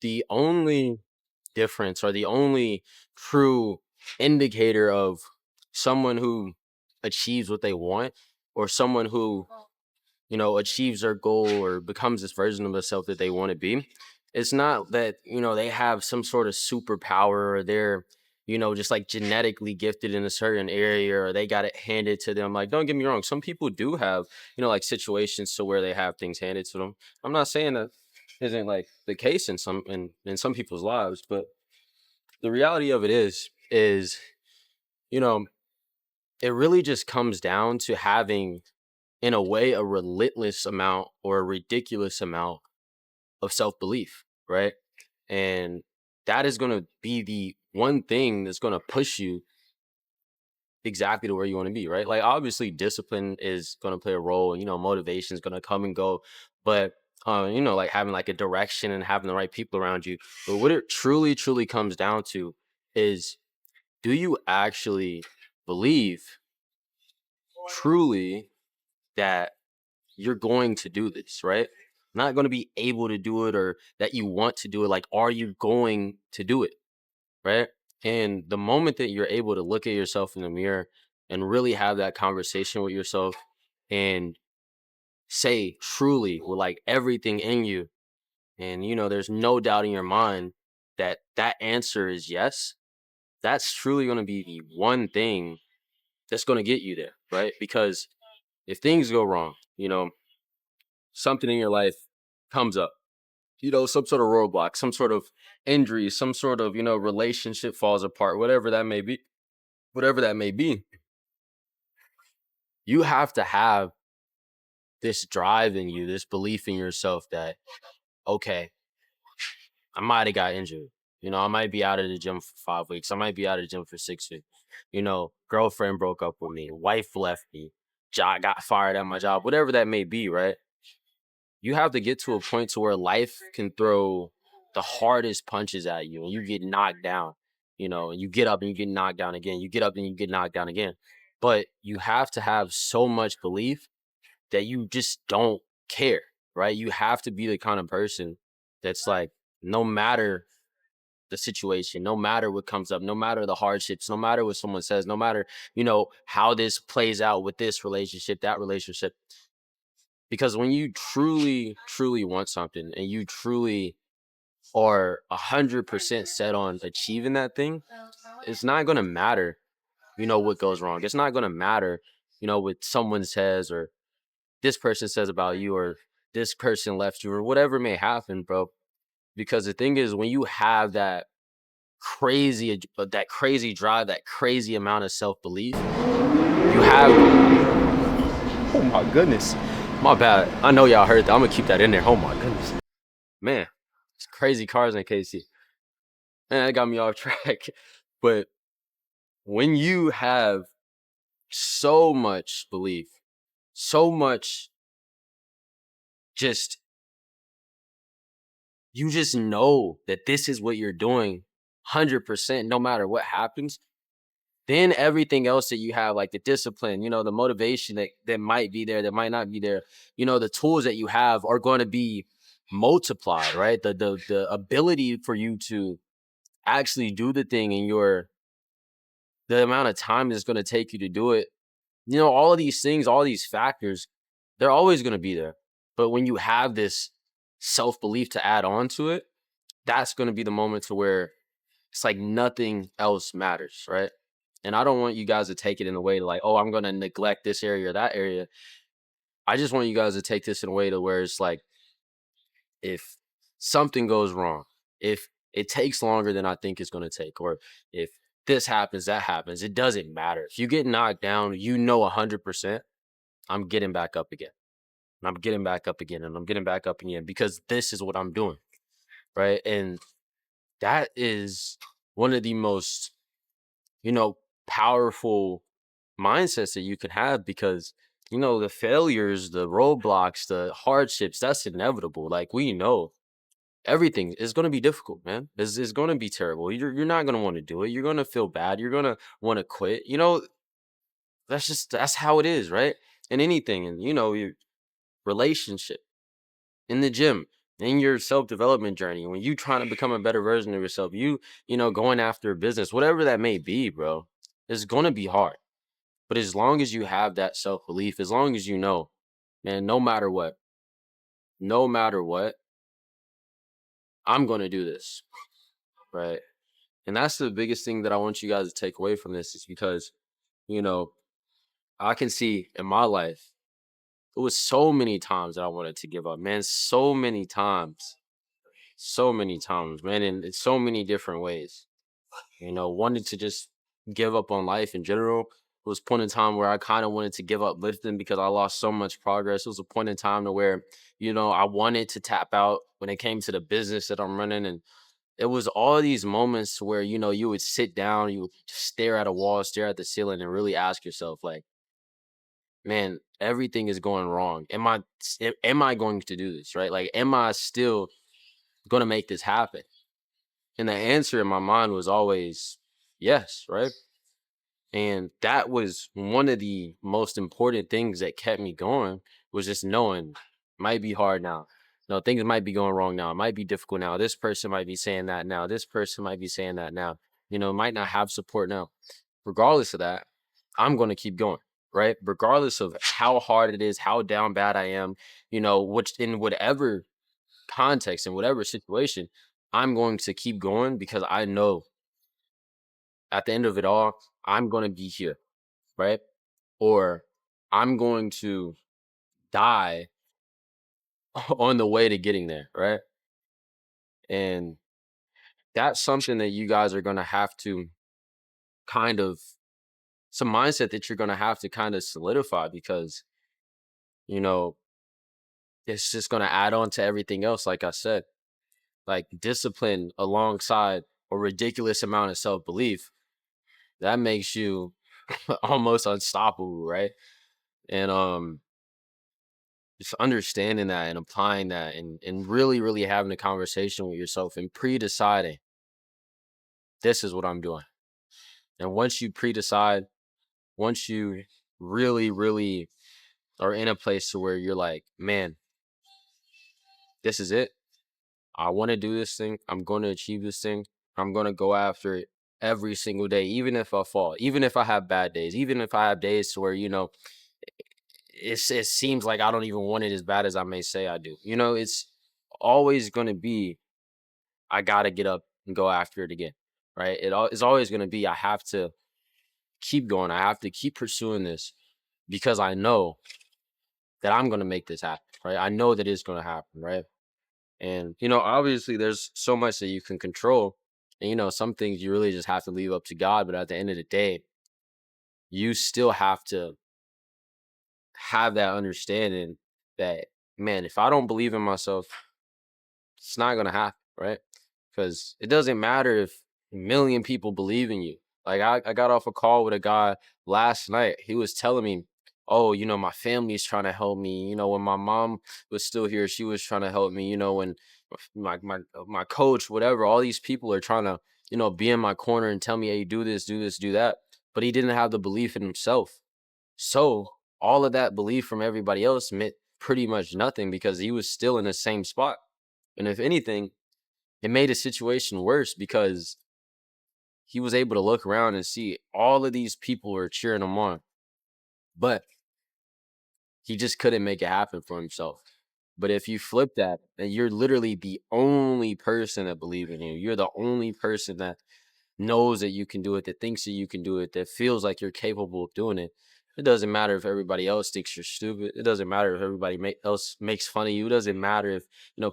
the only difference or the only true indicator of someone who achieves what they want or someone who achieves their goal or becomes this version of themselves that they want to be. It's not that, they have some sort of superpower or they're, just like genetically gifted in a certain area or they got it handed to them. Like, don't get me wrong. Some people do have, like situations to where they have things handed to them. I'm not saying that isn't like the case in some people's lives, but the reality of it is, you know, it really just comes down to having, in a way, a relentless amount or a ridiculous amount of self belief, right? And that is going to be the one thing that's going to push you exactly to where you want to be, right? Like, obviously, discipline is going to play a role, and motivation is going to come and go, but like having like a direction and having the right people around you. But what it truly, truly comes down to is, do you actually believe truly that you're going to do this, right? Not going to be able to do it or that you want to do it. Like, are you going to do it, right? And the moment that you're able to look at yourself in the mirror and really have that conversation with yourself and say truly with like everything in you, and there's no doubt in your mind that that answer is yes, that's truly going to be the one thing that's going to get you there, right? Because if things go wrong, something in your life comes up, some sort of roadblock, some sort of injury, some sort of, relationship falls apart, whatever that may be, you have to have this drive in you, this belief in yourself that, okay, I might have got injured. I might be out of the gym for 5 weeks. I might be out of the gym for 6 weeks. Girlfriend broke up with me. Wife left me. Job got fired at my job. Whatever that may be, right? You have to get to a point to where life can throw the hardest punches at you and you get knocked down, and you get up and you get knocked down again. You get up and you get knocked down again. But you have to have so much belief that you just don't care, right? You have to be the kind of person that's like, no matter the situation, no matter what comes up, no matter the hardships, no matter what someone says, no matter, how this plays out with this relationship, that relationship, because when you truly, truly want something and you truly are 100% set on achieving that thing, it's not going to matter, what goes wrong. It's not going to matter, what someone says or this person says about you or this person left you or whatever may happen, bro. Because the thing is, when you have that crazy drive, that crazy amount of self-belief, you have, oh my goodness, my bad. I know y'all heard that. I'm going to keep that in there. Oh my goodness. Man, it's crazy cars in KC. Man, that got me off track. But when you have so much belief, so much just, you just know that this is what you're doing 100% no matter what happens, then everything else that you have, like the discipline, the motivation that might be there, that might not be there, the tools that you have are going to be multiplied, right? The ability for you to actually do the thing in the amount of time it's going to take you to do it, all of these things, all these factors, they're always going to be there. But when you have this self-belief to add on to it, that's going to be the moment to where it's like nothing else matters, right? And I don't want you guys to take it in a way to like, oh, I'm going to neglect this area or that area. I just want you guys to take this in a way to where it's like, if something goes wrong, if it takes longer than I think it's going to take, or if this happens, that happens, it doesn't matter. If you get knocked down, 100%, I'm getting back up again. And I'm getting back up again, and I'm getting back up again because this is what I'm doing, right? And that is one of the most, powerful mindsets that you can have because, the failures, the roadblocks, the hardships, that's inevitable. Like, we know everything is going to be difficult, man. It's going to be terrible. You're not going to want to do it. You're going to feel bad. You're going to want to quit. That's how it is, right? And anything, and your relationship, in the gym, in your self-development journey, when you trying to become a better version of yourself, going after a business, whatever that may be, bro, it's gonna be hard. But as long as you have that self-belief, as long as you know, man, no matter what, I'm gonna do this, right? And that's the biggest thing that I want you guys to take away from this is because, you know, I can see in my life, it was so many times that I wanted to give up, man. So many times, man, in so many different ways. Wanted to just give up on life in general. It was a point in time where I kind of wanted to give up lifting because I lost so much progress. It was a point in time to where, I wanted to tap out when it came to the business that I'm running. And it was all these moments where, you would sit down, you would stare at a wall, stare at the ceiling, and really ask yourself, like, man, everything is going wrong. Am I going to do this? Right? Like, am I still gonna make this happen? And the answer in my mind was always yes, right? And that was one of the most important things that kept me going was just knowing it might be hard now. Things might be going wrong now. It might be difficult now. This person might be saying that now. This person might be saying that now. Might not have support now. Regardless of that, I'm going to keep going, right? Regardless of how hard it is, how down bad I am, which in whatever context, in whatever situation, I'm going to keep going because I know at the end of it all, I'm going to be here, right? Or I'm going to die on the way to getting there, right? And that's something that you guys are going to have to kind of, some mindset that you're going to have to kind of solidify because, you know, it's just going to add on to everything else. Like I said, like discipline alongside a ridiculous amount of self belief, that makes you almost unstoppable, right? And just understanding that and applying that and really, really having a conversation with yourself and pre-deciding this is what I'm doing. And once you pre-decide, once you really, really are in a place to where you're like, man, this is it. I want to do this thing. I'm going to achieve this thing. I'm going to go after it every single day, even if I fall, even if I have bad days, even if I have days to where, it seems like I don't even want it as bad as I may say I do. It's always going to be I gotta get up and go after it again, right? It's always gonna be I have to keep going. I have to keep pursuing this because I know that I'm gonna make this happen, right? I know that it's gonna happen, right? And obviously, there's so much that you can control, and some things you really just have to leave up to God. But at the end of the day, you still have to have that understanding that, man, if I don't believe in myself, it's not gonna happen, right? Because it doesn't matter if a million people believe in you. Like I got off a call with a guy last night. He was telling me, "Oh, my family's trying to help me. When my mom was still here, she was trying to help me. When my coach, whatever, all these people are trying to, be in my corner and tell me, hey, do this, do this, do that." But he didn't have the belief in himself. So all of that belief from everybody else meant pretty much nothing because he was still in the same spot. And if anything, it made the situation worse because he was able to look around and see all of these people were cheering him on, but he just couldn't make it happen for himself. But if you flip that and you're literally the only person that believes in you, you're the only person that knows that you can do it, that thinks that you can do it, that feels like you're capable of doing it. It doesn't matter if everybody else thinks you're stupid. It doesn't matter if everybody else makes fun of you. It doesn't matter if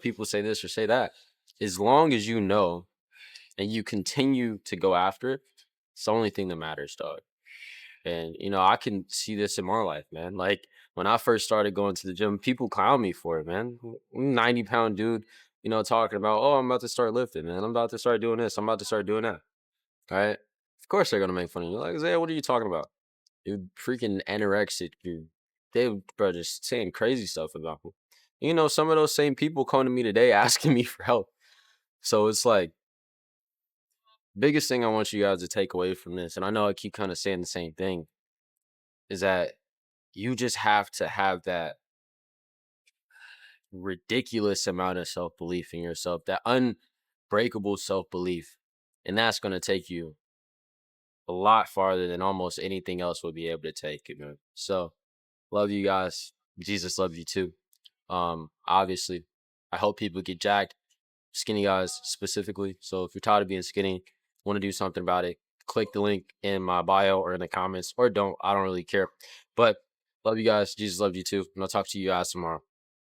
people say this or say that. As long as you know and you continue to go after it, it's the only thing that matters, dog. And I can see this in my life, man. Like when I first started going to the gym, people clown me for it, man. 90-pound dude, talking about, oh, I'm about to start lifting, man. I'm about to start doing this. I'm about to start doing that. All right. Of course they're gonna make fun of you. Like, Isaiah, what are you talking about? You're freaking anorexic. They bro just saying crazy stuff about me. Some of those same people come to me today asking me for help. So it's like biggest thing I want you guys to take away from this, and I know I keep kind of saying the same thing, is that you just have to have that ridiculous amount of self-belief in yourself, that unbreakable self-belief. And that's going to take you a lot farther than almost anything else will be able to take you, man. So love you guys. Jesus loves you too. Obviously, I hope people get jacked, skinny guys specifically. So if you're tired of being skinny, want to do something about it, click the link in my bio or in the comments, or don't. I don't really care. But love you guys. Jesus loves you too. And I'll talk to you guys tomorrow.